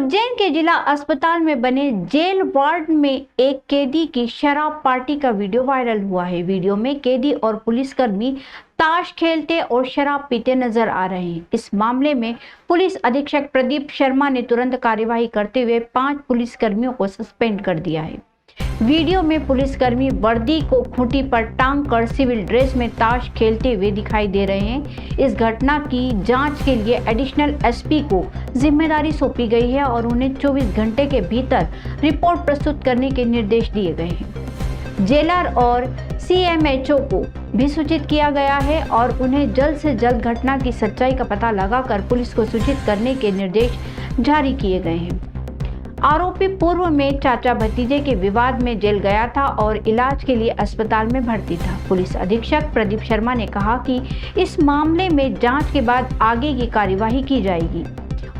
उज्जैन के जिला अस्पताल में बने जेल वार्ड में एक कैदी की शराब पार्टी का वीडियो वायरल हुआ है। वीडियो में कैदी और पुलिसकर्मी ताश खेलते और शराब पीते नजर आ रहे हैं। इस मामले में पुलिस अधीक्षक प्रदीप शर्मा ने तुरंत कार्यवाही करते हुए 5 पुलिसकर्मियों को सस्पेंड कर दिया है। वीडियो में पुलिसकर्मी वर्दी को खूंटी पर टांग कर सिविल ड्रेस में ताश खेलते हुए दिखाई दे रहे हैं। इस घटना की जांच के लिए एडिशनल एसपी को जिम्मेदारी सौंपी गई है और उन्हें 24 घंटे के भीतर रिपोर्ट प्रस्तुत करने के निर्देश दिए गए हैं। जेलर और सीएमएचओ को भी सूचित किया गया है और उन्हें जल्द से जल्द घटना की सच्चाई का पता लगाकर पुलिस को सूचित करने के निर्देश जारी किए गए हैं। आरोपी पूर्व में चाचा भतीजे के विवाद में जेल गया था और इलाज के लिए अस्पताल में भर्ती था। पुलिस अधीक्षक प्रदीप शर्मा ने कहा कि इस मामले में जांच के बाद आगे की कार्यवाही की जाएगी।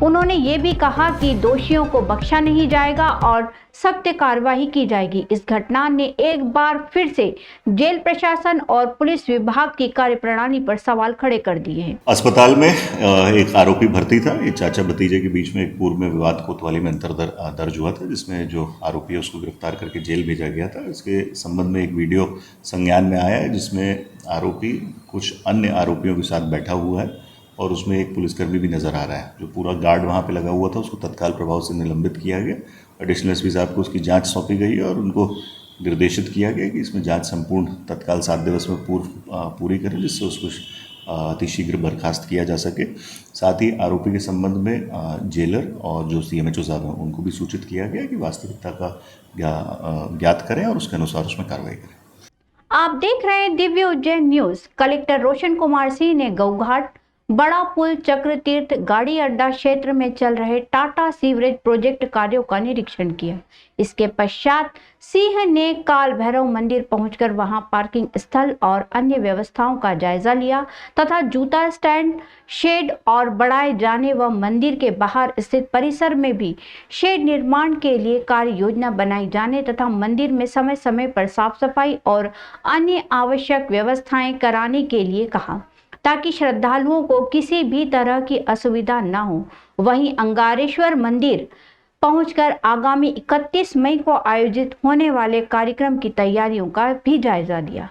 उन्होंने ये भी कहा कि दोषियों को बख्शा नहीं जाएगा और सख्त कार्रवाई की जाएगी। इस घटना ने एक बार फिर से जेल प्रशासन और पुलिस विभाग की कार्यप्रणाली पर सवाल खड़े कर दिए हैं। अस्पताल में एक आरोपी भर्ती था। ये चाचा भतीजे के बीच में एक पूर्व में विवाद कोतवाली में दर्ज हुआ था, जिसमें जो आरोपी है उसको गिरफ्तार करके जेल भेजा गया था। इसके संबंध में एक वीडियो संज्ञान में आया है, जिसमें आरोपी कुछ अन्य आरोपियों के साथ बैठा हुआ है और उसमें एक पुलिसकर्मी भी नज़र आ रहा है। जो पूरा गार्ड वहाँ पे लगा हुआ था उसको तत्काल प्रभाव से निलंबित किया गया। एडिशनल एसपी साहब को उसकी जांच सौंपी गई है और उनको निर्देशित किया गया कि इसमें जांच संपूर्ण तत्काल 7 दिवस में पूरी करें, जिससे उसको अतिशीघ्र बर्खास्त किया जा सके। साथ ही आरोपी के संबंध में जेलर और जो सीएमएचओ साहब हैं उनको भी सूचित किया गया कि वास्तविकता का ज्ञात करें और उसके अनुसार उसमें कार्रवाई करें। आप देख रहे हैं दिव्य उज्जैन न्यूज। कलेक्टर रोशन कुमार सिंह ने गौघाट, बड़ा पुल, चक्र तीर्थ, गाड़ी अड्डा क्षेत्र में चल रहे टाटा सीवरेज प्रोजेक्ट कार्यों का निरीक्षण किया। इसके पश्चात सिंह ने काल भैरव मंदिर पहुंचकर वहां पार्किंग स्थल और अन्य व्यवस्थाओं का जायजा लिया तथा जूता स्टैंड, शेड और बढ़ाए जाने व मंदिर के बाहर स्थित परिसर में भी शेड निर्माण के लिए कार्य योजना बनाई जाने तथा मंदिर में समय समय पर साफ सफाई और अन्य आवश्यक व्यवस्थाएं कराने के लिए कहा, ताकि श्रद्धालुओं को किसी भी तरह की असुविधा न हो। वहीं अंगारेश्वर मंदिर पहुंचकर आगामी 31 मई को आयोजित होने वाले कार्यक्रम की तैयारियों का भी जायजा लिया।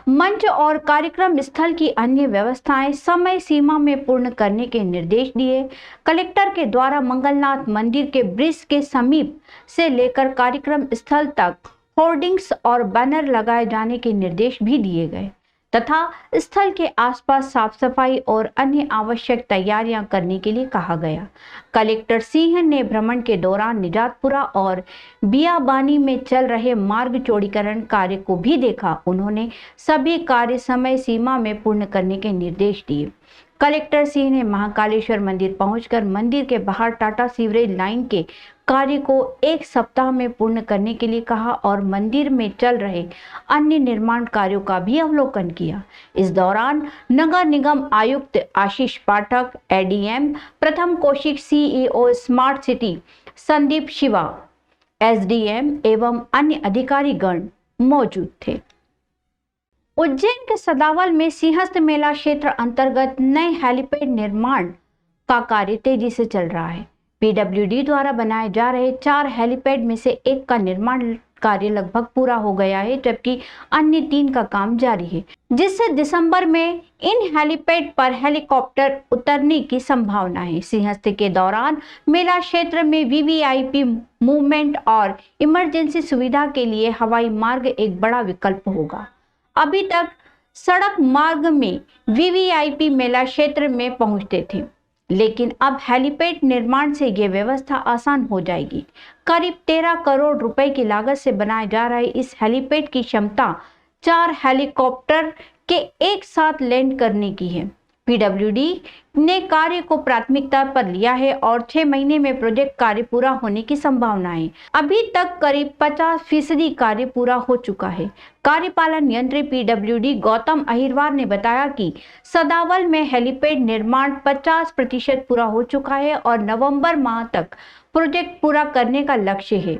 मंच और कार्यक्रम स्थल की अन्य व्यवस्थाएं समय सीमा में पूर्ण करने के निर्देश दिए। कलेक्टर के द्वारा मंगलनाथ मंदिर के ब्रिज के समीप से लेकर कार्यक्रम स्थल तक होर्डिंग्स और बैनर लगाए जाने के निर्देश भी दिए गए तथा स्थल के आसपास साफ सफाई और अन्य आवश्यक तैयारियां करने के लिए कहा गया। कलेक्टर सिंह ने भ्रमण के दौरान निजातपुरा और बियाबानी में चल रहे मार्ग चौड़ीकरण कार्य को भी देखा। उन्होंने सभी कार्य समय सीमा में पूर्ण करने के निर्देश दिए। कलेक्टर सिंह ने महाकालेश्वर मंदिर पहुंचकर मंदिर के बाहर टाटा सीवरेज लाइन के कार्य को 1 सप्ताह में पूर्ण करने के लिए कहा और मंदिर में चल रहे अन्य निर्माण कार्यों का भी अवलोकन किया। इस दौरान नगर निगम आयुक्त आशीष पाठक, एडीएम प्रथम Kaushik, CEO smart city Sandeep Shiva, SDM एवं अन्य अधिकारी गण मौजूद थे। उज्जैन के सदावल में सिंहस्थ मेला क्षेत्र अंतर्गत नए हेलीपैड निर्माण का कार्य तेजी से चल रहा है। पीडब्ल्यूडी द्वारा बनाए जा रहे 4 हेलीपैड में से 1 का निर्माण कार्य लगभग पूरा हो गया है, जबकि अन्य 3 का काम जारी है, जिससे दिसंबर में इन हेलीपैड पर हेलीकॉप्टर उतरने की संभावना है। सिंहस्थ के दौरान मेला क्षेत्र में वीवीआईपी मूवमेंट और इमरजेंसी सुविधा के लिए हवाई मार्ग एक बड़ा विकल्प होगा। अभी तक सड़क मार्ग में वीवीआईपी मेला क्षेत्र में पहुंचते थे, लेकिन अब हेलीपैड निर्माण से ये व्यवस्था आसान हो जाएगी। करीब 13 करोड़ रुपए की लागत से बनाए जा रहे इस हेलीपैड की क्षमता 4 हेलीकॉप्टर के एक साथ लैंड करने की है। पीडब्ल्यूडी ने कार्य को प्राथमिकता पर लिया है और 6 महीने में प्रोजेक्ट कार्य पूरा होने की संभावना है। अभी तक करीब 50% कार्य पूरा हो चुका है। कार्यपालन यंत्री पीडब्ल्यूडी गौतम अहिरवार ने बताया कि सदावल में हेलीपैड निर्माण 50% पूरा हो चुका है और नवंबर माह तक प्रोजेक्ट पूरा करने का लक्ष्य है।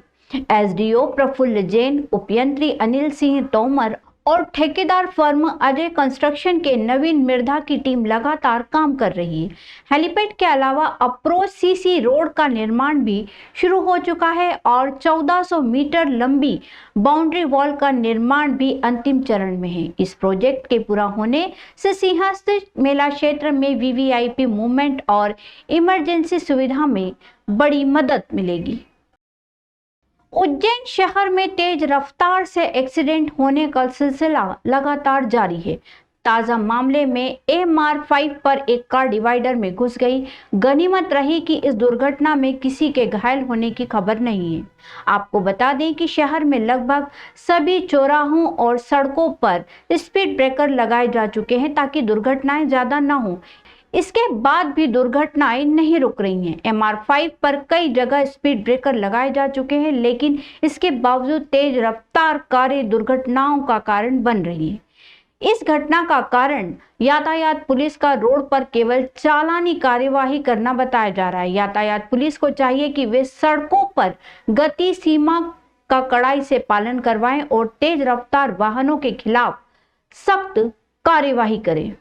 एसडीओ प्रफुल्ल जैन, उपयंत्री अनिल सिंह तोमर और ठेकेदार फर्म अजय कंस्ट्रक्शन के नवीन मृधा की टीम लगातार काम कर रही है। हेलीपैड के अलावा अप्रोच सीसी रोड का निर्माण भी शुरू हो चुका है और 1400 मीटर लंबी बाउंड्री वॉल का निर्माण भी अंतिम चरण में है। इस प्रोजेक्ट के पूरा होने से सिंहस्थ मेला क्षेत्र में वीवीआईपी मूवमेंट और इमरजेंसी सुविधा में बड़ी मदद मिलेगी। उज्जैन शहर में तेज रफ्तार से एक्सीडेंट होने का सिलसिला लगातार जारी है। ताजा मामले में MR5 पर एक कार डिवाइडर में घुस गई। गनीमत रही कि इस दुर्घटना में किसी के घायल होने की खबर नहीं है। आपको बता दें कि शहर में लगभग सभी चौराहों और सड़कों पर स्पीड ब्रेकर लगाए जा चुके हैं ताकि दुर्घटनाएं ज्यादा न हो। इसके बाद भी दुर्घटनाएं नहीं रुक रही हैं। MR5 पर कई जगह स्पीड ब्रेकर लगाए जा चुके हैं, लेकिन इसके बावजूद तेज रफ्तार कारें दुर्घटनाओं का कारण बन रही है। इस घटना का कारण यातायात पुलिस का रोड पर केवल चालानी कार्यवाही करना बताया जा रहा है। यातायात पुलिस को चाहिए कि वे सड़कों पर गति सीमा का कड़ाई से पालन करवाएं और तेज रफ्तार वाहनों के खिलाफ सख्त कार्यवाही करें।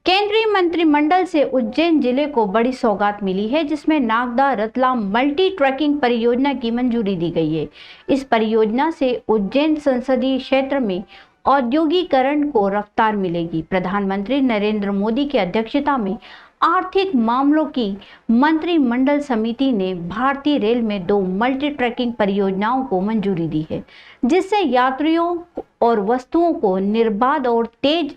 केंद्रीय मंत्रिमंडल से उज्जैन जिले को बड़ी सौगात मिली है, जिसमें नागदा रतलाम मल्टी ट्रैकिंग परियोजना की मंजूरी दी गई है। इस परियोजना से उज्जैन संसदीय क्षेत्र में औद्योगिकरण को रफ्तार मिलेगी। प्रधानमंत्री नरेंद्र मोदी की अध्यक्षता में आर्थिक मामलों की मंत्रिमंडल समिति ने भारतीय रेल में 2 मल्टी ट्रैकिंग परियोजनाओं को मंजूरी दी है, जिससे यात्रियों और वस्तुओं को निर्बाध और तेज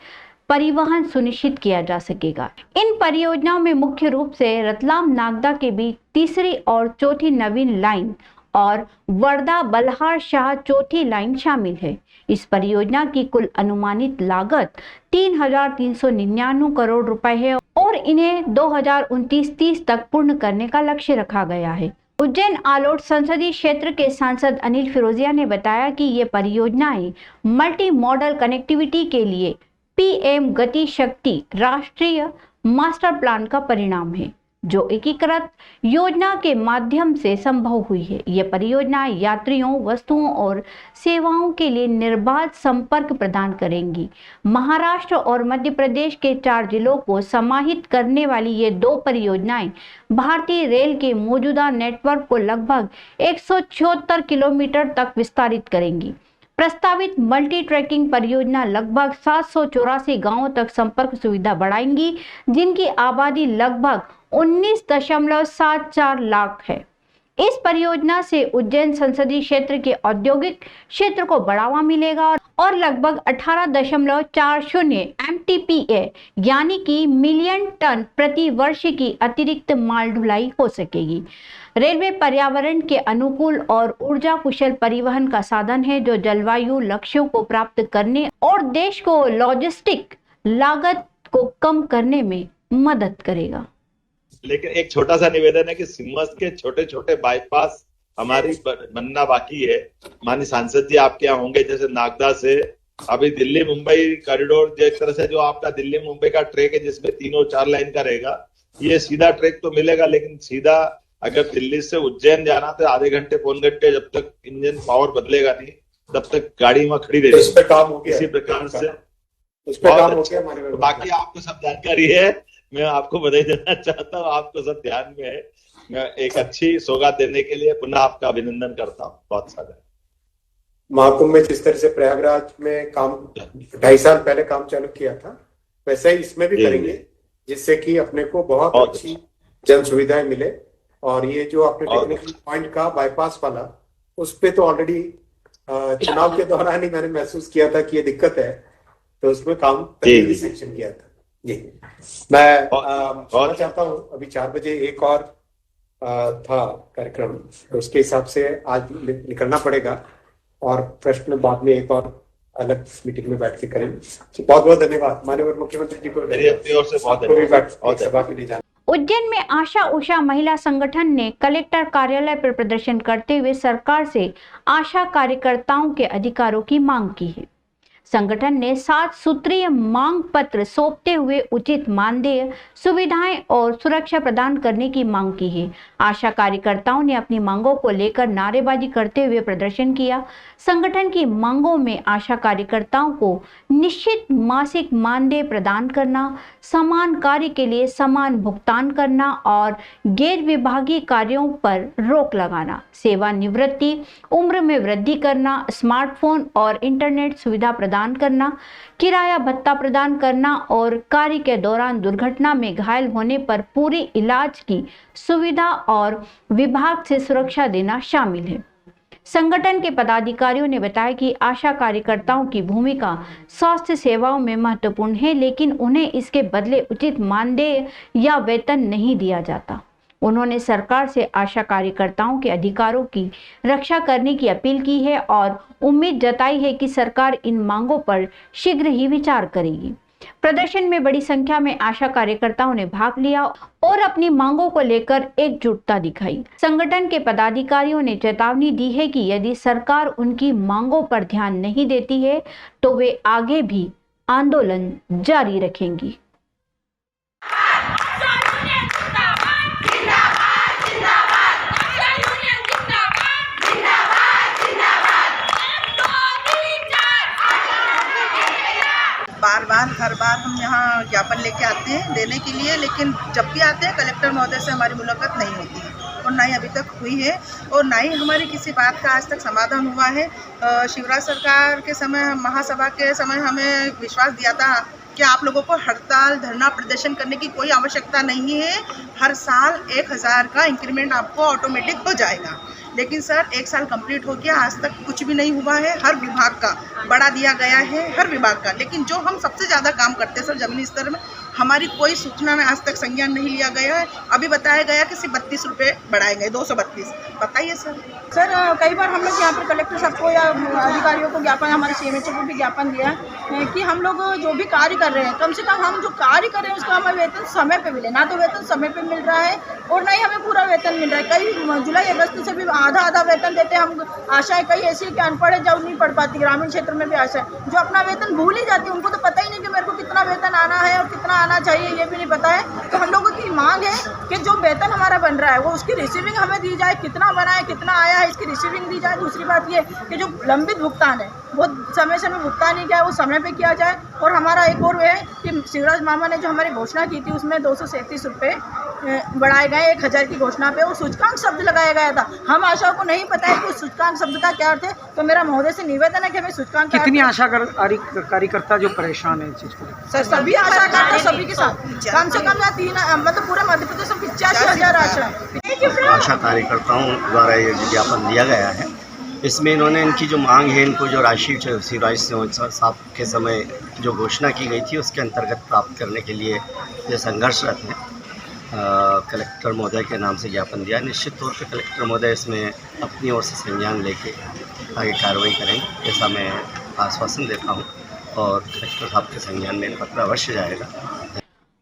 परिवहन सुनिश्चित किया जा सकेगा। इन परियोजनाओं में मुख्य रूप से रतलाम नागदा के बीच तीसरी और चौथी नवीन लाइन और वर्धा बल्हार शाह चौथी लाइन शामिल है। इस परियोजना की कुल अनुमानित लागत 3,399 करोड़ रुपए है और इन्हें 2029-30 तक पूर्ण करने का लक्ष्य रखा गया है। उज्जैन आलोट संसदीय क्षेत्र के सांसद अनिल फिरोजिया ने बताया कि ये परियोजनाएं मल्टी मॉडल कनेक्टिविटी के लिए PM गति शक्ति राष्ट्रीय मास्टर प्लान का परिणाम है, जो एकीकृत योजना के माध्यम से संभव हुई है। ये परियोजनाएं यात्रियों, वस्तुओं और सेवाओं के लिए निर्बाध संपर्क प्रदान करेंगी। महाराष्ट्र और मध्य प्रदेश के 4 जिलों को समाहित करने वाली ये 2 परियोजनाएं भारतीय रेल के मौजूदा नेटवर्क को लगभग 176 किलोमीटर तक विस्तारित करेंगी। प्रस्तावित मल्टी ट्रैकिंग परियोजना लगभग 784 गांवों तक संपर्क सुविधा बढ़ाएंगी, जिनकी आबादी लगभग 19.74 लाख है। इस परियोजना से उज्जैन संसदीय क्षेत्र के औद्योगिक क्षेत्र को बढ़ावा मिलेगा और लगभग 18.40 MTPA यानी कि मिलियन टन प्रति वर्ष की अतिरिक्त माल ढुलाई हो सकेगी। रेलवे पर्यावरण के अनुकूल और ऊर्जा कुशल परिवहन का साधन है, जो जलवायु लक्ष्यों को प्राप्त करने और देश को लॉजिस्टिक लागत को कम करने में मदद करेगा। लेकिन एक छोटा सा निवेदन है कि सिम्मस के छोटे छोटे बाईपास हमारी बनना बाकी है। माननीय सांसद जी आपके यहाँ होंगे, जैसे नागदा से अभी दिल्ली मुंबई कॉरिडोर, जिस तरह से जो आपका दिल्ली मुंबई का ट्रैक है जिसमें 3 और 4 लाइन का रहेगा, ये सीधा ट्रैक तो मिलेगा, लेकिन सीधा अगर दिल्ली से उज्जैन जाना तो आधे घंटे पौन घंटे, जब तक इंजन पावर बदलेगा नहीं तब तक गाड़ी वहां खड़ी रहेगी। इस पे काम हो गया, इसी प्रकार से उस पे काम हो गया हमारे। बाकी आपको सब जानकारी है, मैं आपको बधाई देना चाहता हूँ, आपको सब ध्यान में है। मैं एक अच्छी सौगात देने के लिए पुनः आपका अभिनंदन करता हूँ। बहुत सारा महाकुंभ में जिस तरह से प्रयागराज में काम 2.5 साल पहले काम चालू किया था, वैसे ही इसमें भी करेंगे, जिससे कि अपने को बहुत अच्छी जन सुविधाएं मिले। और ये जो आपने टेक्निकल पॉइंट का बाईपास वाला, उस पे तो ऑलरेडी चुनाव के दौरान ही मैंने महसूस किया था कि ये दिक्कत है, तो उसमें काम सेक्शन किया था जी। मैं चाहता हूँ, अभी 4 बजे एक और था कार्यक्रम, तो उसके हिसाब से आज निकलना पड़ेगा और प्रश्न बाद में एक और अलग मीटिंग में बैठ के करेंगे। बहुत बहुत धन्यवाद माननीय मुख्यमंत्री जी को, मेरी अपनी ओर से बहुत सभा के लिए जाना। उज्जैन में आशा उषा महिला संगठन ने कलेक्टर कार्यालय पर प्रदर्शन करते हुए सरकार से आशा कार्यकर्ताओं के अधिकारों की मांग की है। संगठन ने 7 सूत्रीय मांग पत्र सौंपते हुए उचित मानदेय, सुविधाएं और सुरक्षा प्रदान करने की मांग की है। आशा कार्यकर्ताओं ने अपनी मांगों को लेकर नारेबाजी करते हुए प्रदर्शन किया। संगठन की मांगों में आशा कार्यकर्ताओं को निश्चित मासिक मानदेय प्रदान करना, समान कार्य के लिए समान भुगतान करना और गैर विभागीय कार्यों पर रोक लगाना, सेवानिवृत्ति उम्र में वृद्धि करना, स्मार्टफोन और इंटरनेट सुविधा प्रदान करना, किराया भत्ता प्रदान करना और कार्य के दौरान दुर्घटना में घायल होने पर पूरी इलाज की सुविधा और विभाग से सुरक्षा देना शामिल है। संगठन के पदाधिकारियों ने बताया कि आशा कार्यकर्ताओं की भूमिका स्वास्थ्य सेवाओं में महत्वपूर्ण है, लेकिन उन्हें इसके बदले उचित मानदेय या वेतन नहीं दिया जाता। उन्होंने सरकार से आशा कार्यकर्ताओं के अधिकारों की रक्षा करने की अपील की है और उम्मीद जताई है कि सरकार इन मांगों पर शीघ्र ही विचार करेगी। प्रदर्शन में बड़ी संख्या में आशा कार्यकर्ताओं ने भाग लिया और अपनी मांगों को लेकर एकजुटता दिखाई। संगठन के पदाधिकारियों ने चेतावनी दी है कि यदि सरकार उनकी मांगों पर ध्यान नहीं देती है तो वे आगे भी आंदोलन जारी रखेंगी। बार हर बार हम यहाँ ज्ञापन लेके आते हैं देने के लिए, लेकिन जब भी आते हैं कलेक्टर महोदय से हमारी मुलाकात नहीं होती है और ना ही अभी तक हुई है और ना ही हमारी किसी बात का आज तक समाधान हुआ है। शिवराज सरकार के समय, महासभा के समय हमें विश्वास दिया था कि आप लोगों को हड़ताल, धरना, प्रदर्शन करने की कोई आवश्यकता नहीं है, हर साल 1000 का इंक्रीमेंट आपको ऑटोमेटिक हो जाएगा। लेकिन सर 1 साल कंप्लीट हो गया, आज तक कुछ भी नहीं हुआ है। हर विभाग का बढ़ा दिया गया है, हर विभाग का, लेकिन जो हम सबसे ज़्यादा काम करते हैं सर जमीनी स्तर में, हमारी कोई सूचना में आज तक संज्ञान नहीं लिया गया है। अभी बताया गया कि सिर्फ 32 रुपये बढ़ाए गए, 232। बताइए सर। सर कई बार हम लोग यहाँ पर कलेक्टर साहब को या अधिकारियों को ज्ञापन, हमारे CMHO को भी ज्ञापन दिया है कि हम लोग जो भी कार्य कर रहे हैं, कम से कम हम जो कार्य कर रहे हैं उसका हमें वेतन समय पे मिले। ना तो वेतन समय पे मिल रहा है और ना ही हमें पूरा वेतन मिल रहा है। कई जुलाई अगस्त से भी आधा वेतन देते हैं। हम आशाएं कई ऐसी कि अनपढ़ है जो नहीं पढ़ पाती, ग्रामीण क्षेत्र में भी आशा है जो अपना वेतन भूल ही जाती है। उनको तो पता ही नहीं कि मेरे को कितना वेतन आना है और कितना आना चाहिए, ये भी नहीं पता है। तो हम लोगों की मांग है कि जो वेतन हमारा बन रहा है वो उसकी रिसीविंग हमें दी जाए, कितना बना है, कितना आया है, इसकी रिसीविंग दी जाए। दूसरी बात ये कि जो लंबित भुगतान है वो समय में भुगतान नहीं किया है, वो समय पे किया जाए। और हमारा एक और है कि शिवराज मामा ने जो हमारी घोषणा की थी उसमें 237 रुपये बढ़ाए गए 1000 की घोषणा पे, वो सूचकांक शब्द लगाया गया था। हम आशा को नहीं पता है कि उस सूचकांक शब्द का क्या अर्थ है, तो मेरा महोदय से निवेदन है कि हमें सूचकांक कितनी आशा कार्यकर्ता जो परेशान है इस चीज को? सर सभी आशा करता, सभी के साथ कम से कम 3 मतलब पूरे मध्य प्रदेश में 85,000 आशा कार्यकर्ताओं द्वारा ये ज्ञापन दिया गया है। इसमें इन्होंने इनकी जो मांग है, इनको जो राशि शिवराज साहब के समय जो घोषणा की गई थी उसके अंतर्गत प्राप्त करने के लिए ये संघर्षरत है। कलेक्टर महोदय के नाम से ज्ञापन दिया। निश्चित तौर पर कलेक्टर महोदय इसमें अपनी ओर से संज्ञान लेके आगे कार्रवाई करेंगे, ऐसा मैं आश्वासन देता हूँ और कलेक्टर साहब के संज्ञान में पत्र अवश्य जाएगा।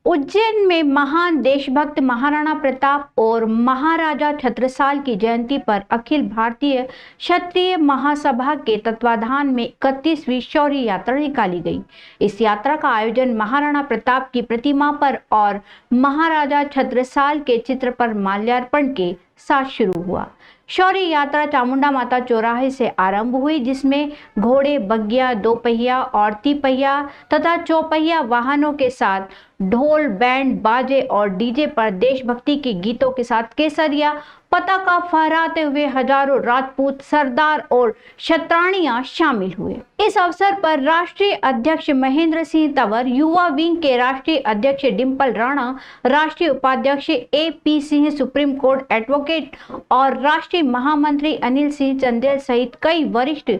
उज्जैन में महान देशभक्त महाराणा प्रताप और महाराजा छत्रसाल की जयंती पर अखिल भारतीय क्षत्रिय महासभा के तत्वाधान में 31वीं शौर्य यात्रा निकाली गई। इस यात्रा का आयोजन महाराणा प्रताप की प्रतिमा पर और महाराजा छत्रसाल के चित्र पर माल्यार्पण के साथ शुरू हुआ। शौर्य यात्रा चामुंडा माता चौराहे से आरंभ हुई, जिसमें घोड़े, बग्गिया, 2 पहिया और 3 पहिया तथा चौपहिया वाहनों के साथ ढोल, बैंड, बाजे और डीजे पर देशभक्ति के गीतों के साथ केसरिया पताका फहराते हुए हजारों राजपूत, सरदार और क्षत्राणियां शामिल हुए। इस अवसर पर राष्ट्रीय अध्यक्ष महेंद्र सिंह तंवर, युवा विंग के राष्ट्रीय अध्यक्ष डिम्पल राणा, राष्ट्रीय उपाध्यक्ष AP Singh, supreme court advocate और राष्ट्रीय महामंत्री अनिल सिंह चंदेल सहित कई वरिष्ठ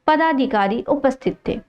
पदाधिकारी उपस्थित थे।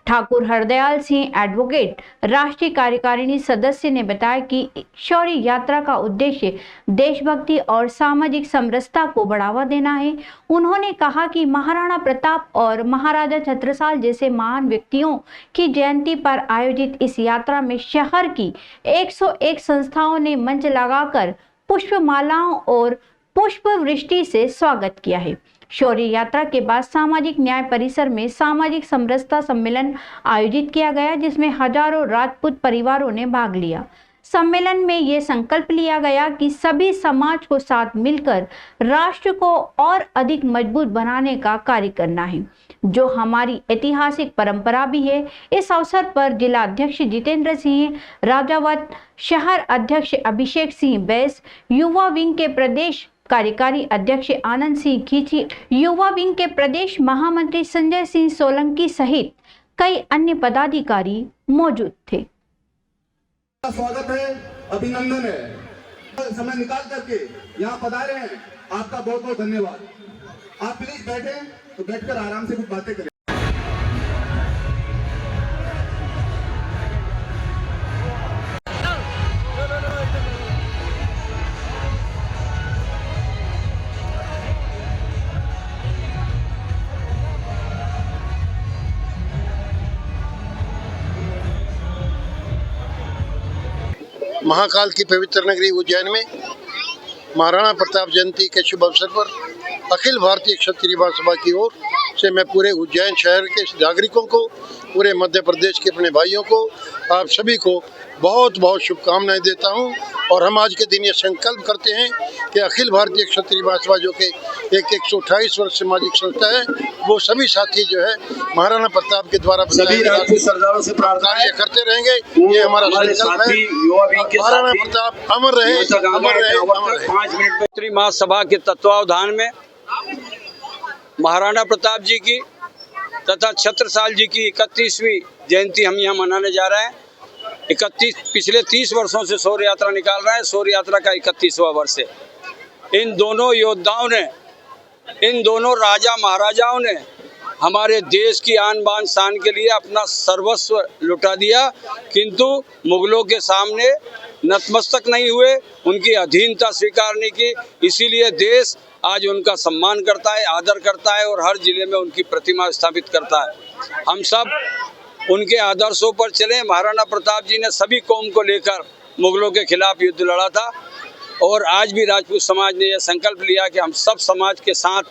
ठाकुर हरदयाल सिंह एडवोकेट, राष्ट्रीय कार्यकारिणी सदस्य, ने बताया कि शौर्य यात्रा का उद्देश्य देशभक्ति और सामाजिक समरसता को बढ़ावा देना है। उन्होंने कहा कि महाराणा प्रताप और महाराजा छत्रसाल जैसे महान व्यक्तियों की जयंती पर आयोजित इस यात्रा में शहर की 101 संस्थाओं ने मंच लगाकर पुष्पमालाओं और पुष्प वृष्टि से स्वागत किया है। शौर्य यात्रा के बाद सामाजिक न्याय परिसर में सामाजिक समरसता सम्मेलन आयोजित किया गया, जिसमें हजारों राजपूत परिवारों ने भाग लिया। सम्मेलन में ये संकल्प लिया गया कि सभी समाज को साथ मिलकर राष्ट्र को और अधिक मजबूत बनाने का कार्य करना है, जो हमारी ऐतिहासिक परंपरा भी है। इस अवसर पर जिला अध्यक्ष जितेंद्र सिंह राजावत, शहर अध्यक्ष अभिषेक सिंह बैस, युवा विंग के प्रदेश कार्यकारी अध्यक्ष आनंद सिंह खींची, युवा विंग के प्रदेश महामंत्री संजय सिंह सोलंकी सहित कई अन्य पदाधिकारी मौजूद थे। स्वागत है, अभिनंदन है। समय निकाल करके यहाँ पधारे हैं, आपका बहुत बहुत धन्यवाद। आप प्लीज बैठे, तो बैठकर आराम से कुछ बातें करें। महाकाल की पवित्र नगरी उज्जैन में महाराणा प्रताप जयंती के शुभ अवसर पर अखिल भारतीय क्षत्रिय महासभा की ओर से मैं पूरे उज्जैन शहर के नागरिकों को, पूरे मध्य प्रदेश के अपने भाइयों को, आप सभी को बहुत बहुत शुभकामनाएं देता हूं। और हम आज के दिन ये संकल्प करते हैं कि अखिल भारतीय क्षत्रिय महासभा जो कि एक 128 वर्ष सामाजिक संस्था है, वो सभी साथी जो है महाराणा प्रताप के द्वारा सभी राजपूत सरदारों से प्रार्थना कार्य करते रहेंगे। ये हमारा संकल्प है। महाराणा प्रताप अमर रहे, अमर रहे, अमर रहे। 5 मिनट में महासभा के तत्वावधान में महाराणा प्रताप जी की तथा छत्रसाल जी की 31वीं जयंती हम यहाँ मनाने जा रहे हैं। 31 पिछले 30 वर्षों से शौर्य यात्रा निकाल रहे हैं। शौर्य यात्रा का 31वां वर्ष है। इन दोनों योद्धाओं ने, इन दोनों राजा महाराजाओं ने हमारे देश की आन बान शान के लिए अपना सर्वस्व लुटा दिया, किंतु मुगलों के सामने नतमस्तक नहीं हुए, उनकी अधीनता स्वीकार नहीं की। इसीलिए देश आज उनका सम्मान करता है, आदर करता है और हर जिले में उनकी प्रतिमा स्थापित करता है। हम सब उनके आदर्शों पर चले। महाराणा प्रताप जी ने सभी कौम को लेकर मुगलों के खिलाफ युद्ध लड़ा था और आज भी राजपूत समाज ने यह संकल्प लिया कि हम सब समाज के साथ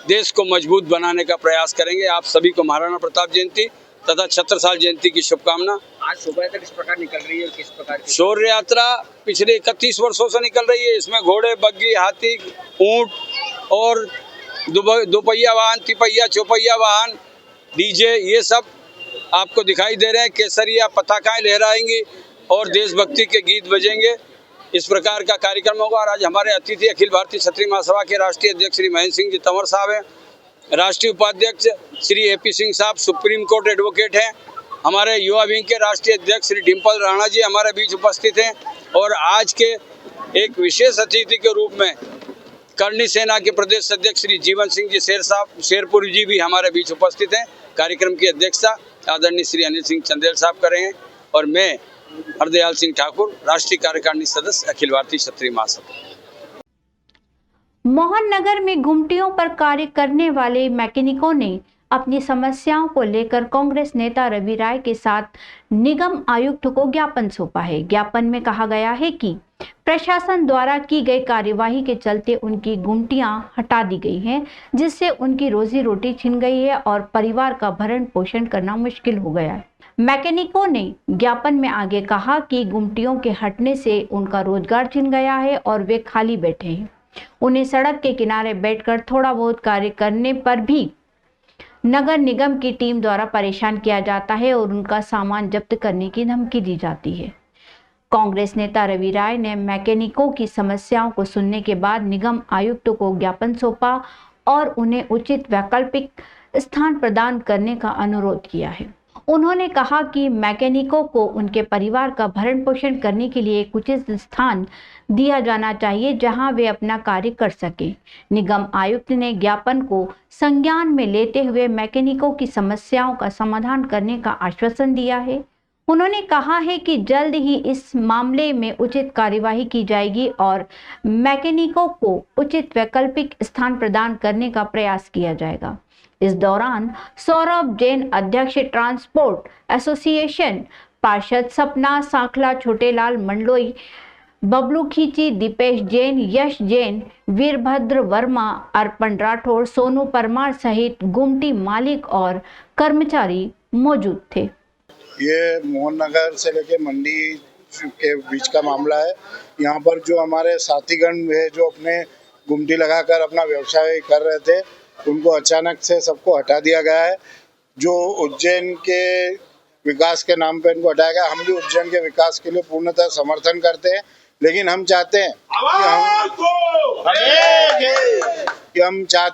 देश को मजबूत बनाने का प्रयास करेंगे। आप सभी को महाराणा प्रताप जयंती तथा छत्रसाल जयंती की शुभकामना। आज शोभा यात्रा किस प्रकार निकल रही है और किस प्रकार की? शौर्य यात्रा पिछले 31 वर्षों से निकल रही है। इसमें घोड़े, बग्गी, हाथी, ऊंट और दोपहिया वाहन, तिपहिया, चौपहिया वाहन, डीजे, ये सब आपको दिखाई दे रहे हैं। केसरिया पताकाएं लहराएंगी और देशभक्ति के गीत बजेंगे। इस प्रकार का कार्यक्रम होगा। और आज हमारे अतिथि अखिल भारतीय क्षत्रिय महासभा के राष्ट्रीय अध्यक्ष श्री महेंद्र सिंह जी तंवर साहब हैं। राष्ट्रीय उपाध्यक्ष श्री AP सिंह साहब सुप्रीम कोर्ट एडवोकेट हैं। हमारे युवा विंग के राष्ट्रीय अध्यक्ष श्री डिम्पल राणा जी हमारे बीच उपस्थित हैं। और आज के एक विशेष अतिथि के रूप में करनी सेना के प्रदेश अध्यक्ष श्री जीवन सिंह जी शेरपुर जी भी हमारे बीच उपस्थित हैं। कार्यक्रम की अध्यक्षता आदरणीय श्री अनिल सिंह चंदेल साहब कर रहे हैं और मैं हरदयाल सिंह ठाकुर, राष्ट्रीय कार्यकारिणी सदस्य अखिल भारतीय क्षत्रिय महासभा। मोहन नगर में घुमटियों पर कार्य करने वाले मैकेनिकों ने अपनी समस्याओं को लेकर कांग्रेस नेता रवि राय के साथ निगम आयुक्त को ज्ञापन सौंपा है। ज्ञापन में कहा गया है कि प्रशासन द्वारा की गई कार्यवाही के चलते उनकी गुमटियां हटा दी गई हैं, जिससे उनकी रोजी रोटी छिन गई है और परिवार का भरण पोषण करना मुश्किल हो गया है। मैकेनिकों ने ज्ञापन में आगे कहा कि गुमटियों के हटने से उनका रोजगार छिन गया है और वे खाली बैठे हैं। उन्हें सड़क के किनारे बैठकर थोड़ा बहुत कार्य करने पर भी नगर निगम की टीम द्वारा परेशान किया जाता है और उनका सामान जब्त करने की धमकी दी जाती है। कांग्रेस नेता रवि राय ने मैकेनिकों की समस्याओं को सुनने के बाद निगम आयुक्त को ज्ञापन सौंपा और उन्हें उचित वैकल्पिक स्थान प्रदान करने का अनुरोध किया है। उन्होंने कहा कि मैकेनिकों को उनके परिवार का भरण पोषण करने के लिए एक उचित स्थान दिया जाना चाहिए जहां वे अपना कार्य कर सकें। निगम आयुक्त ने ज्ञापन को संज्ञान में लेते हुए मैकेनिकों की समस्याओं का समाधान करने का आश्वासन दिया है। उन्होंने कहा है कि जल्द ही इस मामले में उचित कार्यवाही की जाएगी और मैकेनिकों को उचित वैकल्पिक स्थान प्रदान करने का प्रयास किया जाएगा। इस दौरान सौरभ जैन, अध्यक्ष ट्रांसपोर्ट एसोसिएशन, पार्षद सपना सांखला, छोटेलाल मंडलोई, बबलू खींची, दीपेश जैन, यश जैन, वीरभद्र वर्मा, अर्पण राठौर, सोनू परमार सहित गुमटी मालिक और कर्मचारी मौजूद थे। ये मोहन नगर से लेके मंडी के बीच का मामला है। यहाँ पर जो हमारे साथीगण है जो अपने गुमटी लगाकर अपना व्यवसाय कर रहे थे, उनको अचानक से सबको हटा दिया गया है। जो उज्जैन के विकास के नाम पे इनको हटाया गया। हम भी उज्जैन के विकास के लिए पूर्णतः समर्थन करते हैं, लेकिन हम चाहते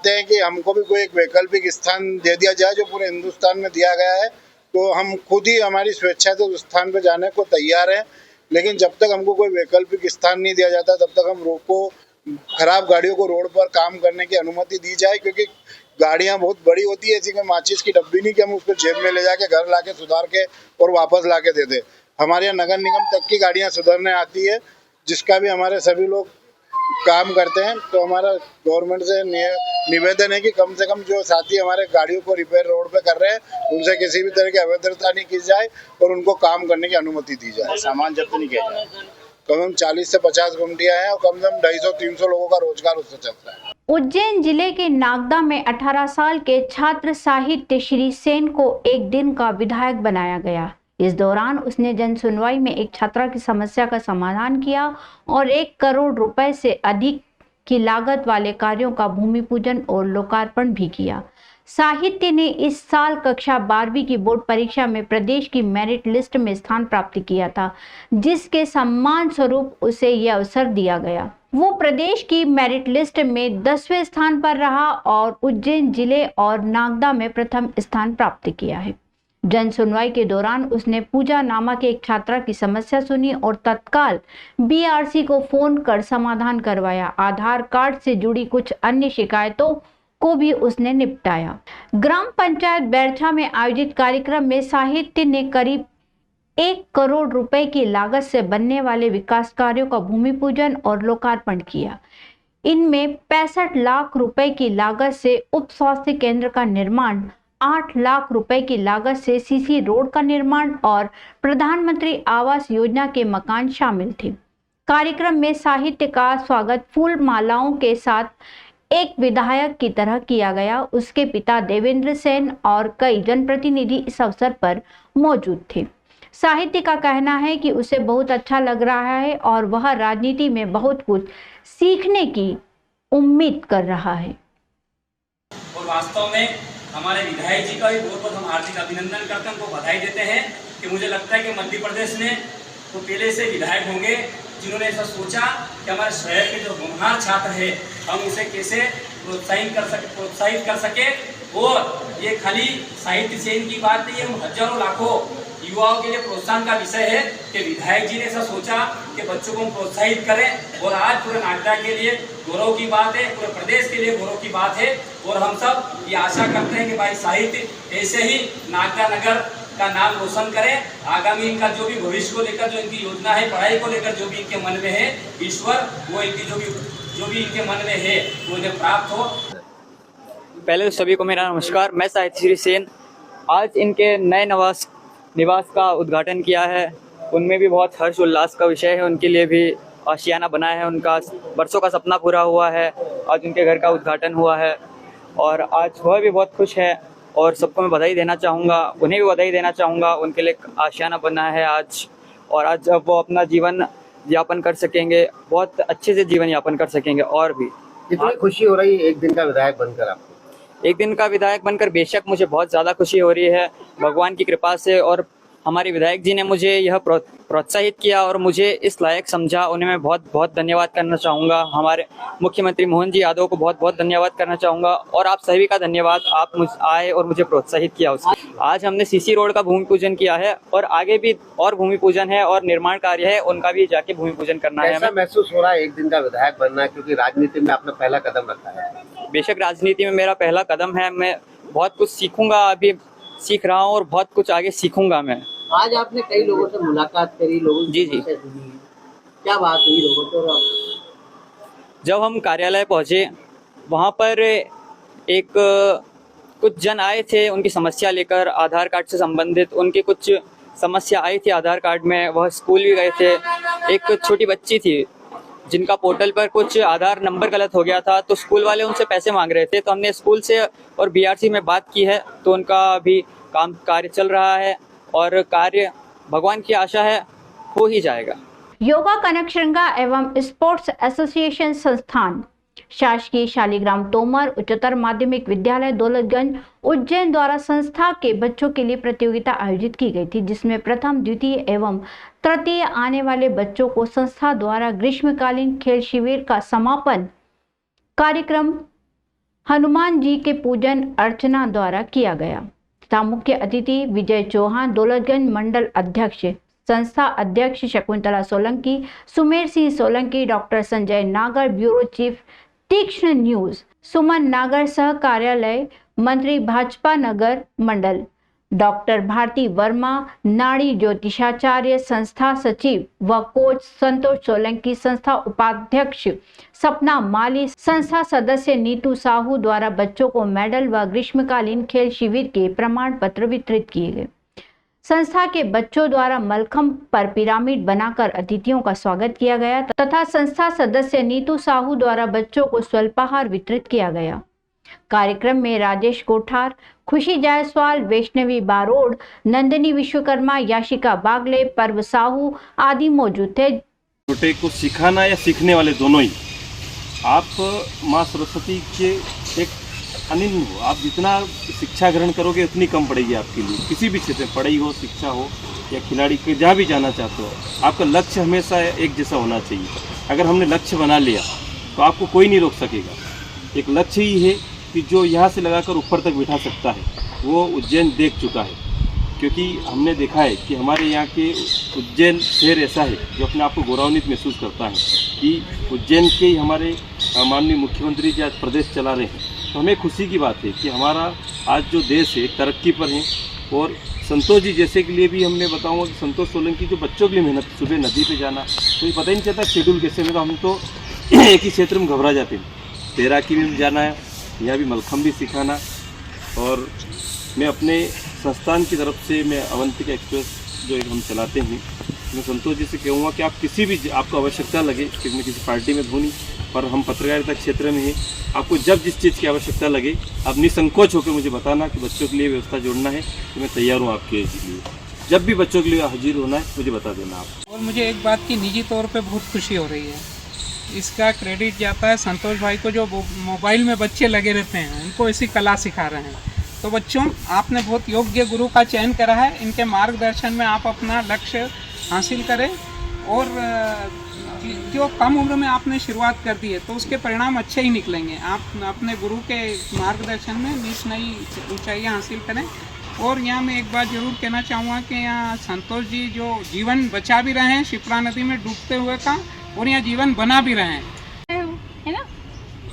हैं कि हमको भी कोई एक वैकल्पिक स्थान दे दिया जाए जो पूरे हिंदुस्तान में दिया गया है। तो हम खुद ही हमारी स्वेच्छा से उस स्थान पे जाने को तैयार हैं, लेकिन जब तक हमको कोई वैकल्पिक स्थान नहीं दिया जाता तब तक हम खराब गाड़ियों को रोड पर काम करने की अनुमति दी जाए, क्योंकि गाड़ियां बहुत बड़ी होती है। ऐसी कोई माचिस की डब्बी नहीं कि हम उसको जेब में ले जाके घर लाके सुधार के और वापस लाके दे दे। हमारे यहाँ नगर निगम तक की गाड़ियां सुधरने आती है, जिसका भी हमारे सभी लोग काम करते हैं। तो हमारा गवर्नमेंट से निवेदन है कि कम से कम जो साथी हमारे गाड़ियों को रिपेयर रोड पे कर रहे हैं, उनसे किसी भी तरह की अभद्रता नहीं की जाए और उनको काम करने की अनुमति दी जाए। सामान जब्त नहीं किया जाए। कम से कम 40 से 50 गुमटियां हैं और कम से कम 250-300 लोगों का रोजगार उससे चलता है। उज्जैन जिले के नागदा में 18 साल के छात्र साहित्य श्री सेन को एक दिन का विधायक बनाया गया। इस दौरान उसने जन सुनवाई में एक छात्रा की समस्या का समाधान किया और 1 करोड़ रुपए से अधिक की लागत वाले कार्यों का भूमि पूजन और लोकार्पण भी किया। साहित्य ने इस साल कक्षा 12वीं की बोर्ड परीक्षा में प्रदेश की मेरिट लिस्ट में स्थान प्राप्त किया था, जिसके सम्मान स्वरूप उसे यह अवसर दिया गया। वो प्रदेश की मेरिट लिस्ट में 10वें स्थान पर रहा और उज्जैन जिले और नागदा में प्रथम स्थान प्राप्त किया है। जन सुनवाई के दौरान उसने पूजा नामक एक छात्रा की समस्या सुनी और तत्काल बीआरसी को फोन कर समाधान करवाया। आधार कार्ड से जुड़ी कुछ अन्य शिकायतों को भी उसने निपटाया। ग्राम पंचायत बैरछा में आयोजित कार्यक्रम में साहित्य ने करीब 1 करोड़ रुपए की लागत से बनने वाले विकास कार्यों का भूमि पूजन और लोकार्पण किया। इनमें 65 लाख रुपए की लागत से उप स्वास्थ्य केंद्र का निर्माण, 8 लाख रुपए की लागत से सीसी रोड का निर्माण और प्रधानमंत्री आवास योजना के मकान शामिल थे। कार्यक्रम में साहित्य का स्वागत फूल मालाओं के साथ एक विधायक की तरह किया गया। उसके पिता देवेंद्र सेन और कई जनप्रतिनिधि इस अवसर पर मौजूद थे। साहित्य का कहना है कि उसे बहुत अच्छा लग रहा है और वह राजनीति में बहुत कुछ सीखने की उम्मीद कर रहा है। और वास्तव में हमारे विधायक जी का भी बहुत बहुत हम हार्दिक अभिनंदन करते हैं, उनको बधाई देते हैं कि मुझे लगता है कि मध्य प्रदेश में तो पहले से विधायक होंगे जिन्होंने ऐसा सोचा कि हमारे शहर के जो होनहार छात्र है हम उसे कैसे प्रोत्साहित कर सके। और ये खाली साहित्य सेन की बात नहीं है, हम हजारों लाखों युवाओं के लिए प्रोत्साहन का विषय है कि विधायक जी ने ऐसा सोचा कि बच्चों को हम प्रोत्साहित करें। और आज पूरे नागदा के लिए गौरव की बात है, पूरे प्रदेश के लिए गौरव की बात है। और हम सब ये आशा करते हैं कि भाई साहित्य ऐसे ही नागदा नगर का नाम रोशन करें। आगामी इनका जो भी भविष्य को लेकर जो इनकी योजना है, पढ़ाई को लेकर जो भी इनके मन में है, ईश्वर वो इनकी जो भी इनके मन में है वो इन्हें प्राप्त हो। पहले तो सभी को मेरा नमस्कार। मैं साहित्य श्री सेन आज इनके नए निवास का उद्घाटन किया है। उनमें भी बहुत हर्ष उल्लास का विषय है, उनके लिए भी आशियाना बना है, उनका बरसों का सपना पूरा हुआ है। आज उनके घर का उद्घाटन हुआ है और आज वह भी बहुत खुश है और सबको मैं बधाई देना चाहूँगा, उन्हें भी बधाई देना चाहूँगा। उनके लिए आशियाना बना है आज, और आज जब वो अपना जीवन यापन कर सकेंगे, बहुत अच्छे से जीवन यापन कर सकेंगे। और भी कितनी खुशी हो रही है एक दिन का विधायक बनकर आपको? एक दिन का विधायक बनकर बेशक मुझे बहुत ज़्यादा खुशी हो रही है भगवान की कृपा से, और हमारे विधायक जी ने मुझे यह प्रोत्साहित किया और मुझे इस लायक समझा। उन्हें मैं बहुत बहुत धन्यवाद करना चाहूँगा। हमारे मुख्यमंत्री मोहन जी यादव को बहुत बहुत धन्यवाद करना चाहूँगा, और आप सभी का धन्यवाद, आप आए और मुझे प्रोत्साहित किया उसके। आज हमने सीसी रोड का भूमि पूजन किया है और आगे भी और भूमि पूजन है और निर्माण कार्य है, उनका भी जाके भूमि पूजन करना है। ऐसा महसूस हो रहा है एक दिन का विधायक बनना, क्योंकि राजनीति में आपने पहला कदम रखा है? बेशक राजनीति में मेरा पहला कदम है। मैं बहुत कुछ सीखूंगा, अभी सीख रहा हूँ और बहुत कुछ आगे सीखूंगा मैं। आज आपने कई लोगों से मुलाकात करी, लोगों जी क्या बात हुई लोगों से? जब हम कार्यालय पहुँचे वहाँ पर कुछ जन आए थे, उनकी समस्या लेकर आधार कार्ड से संबंधित उनके कुछ समस्या आई थी आधार कार्ड में, वह स्कूल भी गए थे। एक छोटी बच्ची थी जिनका पोर्टल पर कुछ आधार नंबर गलत हो गया था, तो स्कूल वाले उनसे पैसे मांग रहे थे। तो हमने स्कूल से और बीआरसी में बात की है, तो उनका भी कार्य चल रहा है और कार्य भगवान की आशा है हो ही जाएगा। योगा कनकशृंगा एवं स्पोर्ट्स एसोसिएशन संस्थान शासकीय शालिग्राम तोमर उच्चतर माध्यमिक विद्यालय दौलतगंज उज्जैन द्वारा संस्था के बच्चों के लिए प्रतियोगिता आयोजित की गई थी, जिसमें प्रथम, द्वितीय एवं तृतीय आने वाले बच्चों को संस्था द्वारा ग्रीष्मकालीन खेल शिविर का समापन कार्यक्रम हनुमान जी के पूजन अर्चना द्वारा किया गया तथा मुख्य अतिथि विजय चौहान दौलतगंज मंडल अध्यक्ष, संस्था अध्यक्ष शकुंतला सोलंकी, सुमेर सिंह सोलंकी, डॉक्टर संजय नागर, ब्यूरो चीफ तीक्ष्ण न्यूज, सुमन नागर, सह कार्यालय मंत्री भाजपा नगर मंडल, डॉक्टर भारती वर्मा, नाड़ी ज्योतिषाचार्य, संस्था सचिव व कोच संतोष सोलंकी, संस्था उपाध्यक्ष सपना माली, संस्था सदस्य नीतू साहू द्वारा बच्चों को मेडल व ग्रीष्मकालीन खेल शिविर के प्रमाण पत्र वितरित किए गए। संस्था के बच्चों द्वारा मलखम पर पिरामिड बनाकर अतिथियों का स्वागत किया गया तथा संस्था सदस्य नीतू साहू द्वारा बच्चों को स्वल्पाहार वितरित किया गया। कार्यक्रम में राजेश कोठार, खुशी जायसवाल, वैष्णवी बारोड, नंदिनी विश्वकर्मा, याशिका बागले, पर्व साहू आदि मौजूद थे। छोटे को सिखाना या सीखने वाले दोनों ही, आप माँ सरस्वती के एक अनिन्न हो। आप जितना शिक्षा ग्रहण करोगे उतनी कम पड़ेगी आपके लिए, किसी भी क्षेत्र में, पढ़ाई हो, शिक्षा हो या खिलाड़ी के जहाँ भी जाना चाहते हो, आपका लक्ष्य हमेशा एक जैसा होना चाहिए। अगर हमने लक्ष्य बना लिया तो आपको कोई नहीं रोक सकेगा। एक लक्ष्य ही है कि जो यहाँ से लगाकर ऊपर तक बिठा सकता है, वो उज्जैन देख चुका है। क्योंकि हमने देखा है कि हमारे यहाँ के उज्जैन शहर ऐसा है जो अपने आप को गौरवान्वित महसूस करता है कि उज्जैन के ही हमारे माननीय मुख्यमंत्री जी आज प्रदेश चला रहे हैं। तो हमें खुशी की बात है कि हमारा आज जो देश है तरक्की पर है। और संतोष जी जैसे के लिए भी हमने बताऊंगा कि संतोष सोलंकी जो बच्चों के लिए मेहनत, सुबह नदी पे जाना, तो ये पता ही नहीं चलता शेड्यूल कैसे में, तो हम तो एक ही क्षेत्र में घबरा जाते हैं। तैराकी में भी जाना है, यहाँ भी मलखम भी सिखाना। और मैं अपने संस्थान की तरफ से मैं अवंतिका एक्सप्रेस जो एक हम चलाते हैं, मैं संतोष जी से कहूँगा कि आप किसी भी आपको आवश्यकता लगे, क्योंकि मैं किसी पार्टी में हूँ नहीं, पर हम पत्रकारिता क्षेत्र में हैं, आपको जब जिस चीज़ की आवश्यकता लगे आप निसंकोच होकर मुझे बताना कि बच्चों के लिए व्यवस्था जोड़ना है, तो मैं तैयार हूँ आपके लिए। जब भी बच्चों के लिए हाजिर होना है मुझे बता देना आप। और मुझे एक बात की निजी तौर पे बहुत खुशी हो रही है, इसका क्रेडिट जाता है संतोष भाई को, जो मोबाइल में बच्चे लगे रहते हैं उनको ऐसी कला सिखा रहे हैं। तो बच्चों, आपने बहुत योग्य गुरु का चयन करा है, इनके मार्गदर्शन में आप अपना लक्ष्य हासिल करें। और जो कम उम्र में आपने शुरुआत कर दी है तो उसके परिणाम अच्छे ही निकलेंगे। आप अपने गुरु के मार्गदर्शन में नीच नई ऊंचाइयाँ हासिल करें। और यहाँ मैं एक बात जरूर कहना चाहूँगा कि यहाँ संतोष जी जो जीवन बचा भी रहे हैं शिप्रा नदी में डूबते हुए का, और यहाँ जीवन बना भी रहे हैं, है ना।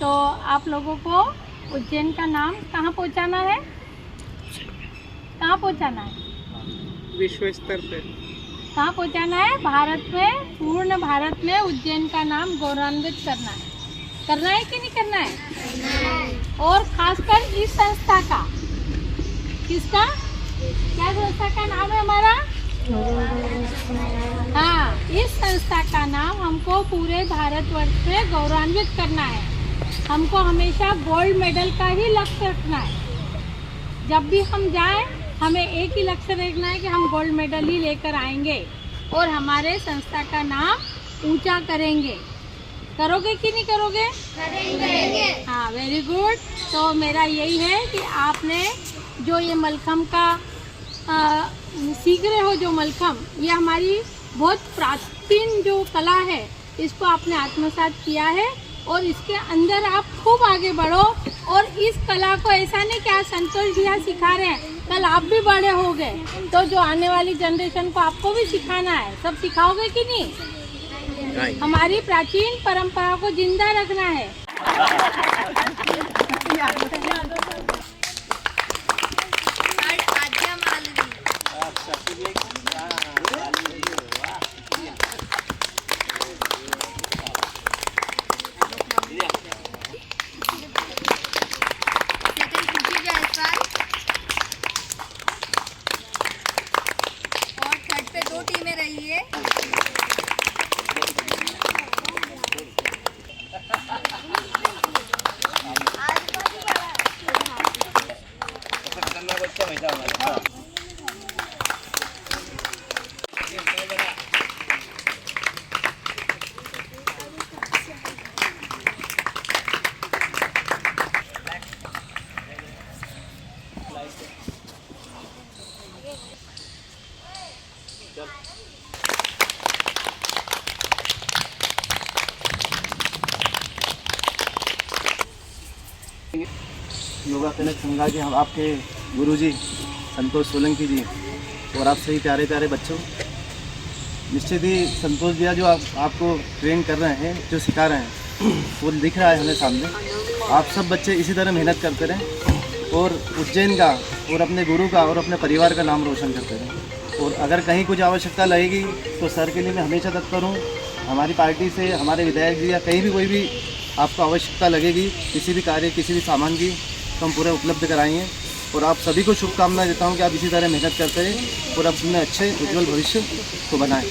तो आप लोगों को उज्जैन का नाम कहाँ पहुँचाना है, कहाँ पहुँचाना है? विश्व स्तर पे कहाँ पहुँचाना है? भारत में, पूर्ण भारत में उज्जैन का नाम गौरवान्वित करना है कि नहीं करना है? और खासकर इस संस्था का, किसका, क्या संस्था का नाम है हमारा? हाँ, इस संस्था का नाम हमको पूरे भारतवर्ष में गौरवान्वित करना है। हमको हमेशा गोल्ड मेडल का ही लक्ष्य रखना है। जब भी हम जाएं, हमें एक ही लक्ष्य रखना है कि हम गोल्ड मेडल ही लेकर आएंगे और हमारे संस्था का नाम ऊंचा करेंगे। करोगे कि नहीं करोगे? करेंगे। हाँ, वेरी गुड। तो मेरा यही है कि आपने जो ये मलखम का सीख रहे हो, जो मलखम, ये हमारी बहुत प्राचीन जो कला है, इसको आपने आत्मसात किया है और इसके अंदर आप खूब आगे बढ़ो। और इस कला को ऐसा नहीं कि आज संतोष भैया सिखा रहे हैं, कल आप भी बड़े हो गए तो जो आने वाली जनरेशन को आपको भी सिखाना है। सब सिखाओगे कि नहीं? हमारी प्राचीन परंपरा को जिंदा रखना है। और नन्हा बच्चा बैठा हमारे साथ। योगा कनक संघा के हम आपके गुरुजी संतोष सोलंकी जी और आप सही प्यारे प्यारे बच्चों, निश्चित ही संतोष भैया जो आपको ट्रेन कर रहे हैं, जो सिखा रहे हैं, वो दिख रहा है हमें सामने। आप सब बच्चे इसी तरह मेहनत करते रहें और उज्जैन का और अपने गुरु का और अपने परिवार का नाम रोशन करते रहें। और अगर कहीं कुछ आवश्यकता लगेगी तो सर के लिए मैं हमेशा तत्पर हूँ। हमारी पार्टी से हमारे विधायक जी या कहीं भी कोई भी आपको आवश्यकता लगेगी किसी भी कार्य किसी भी सामान की, तो हम पूरे उपलब्ध कराएंगे। और आप सभी को शुभकामनाएं देता हूं कि आप इसी तरह मेहनत करते रहें और अपने अच्छे उज्जवल भविष्य को बनाएं।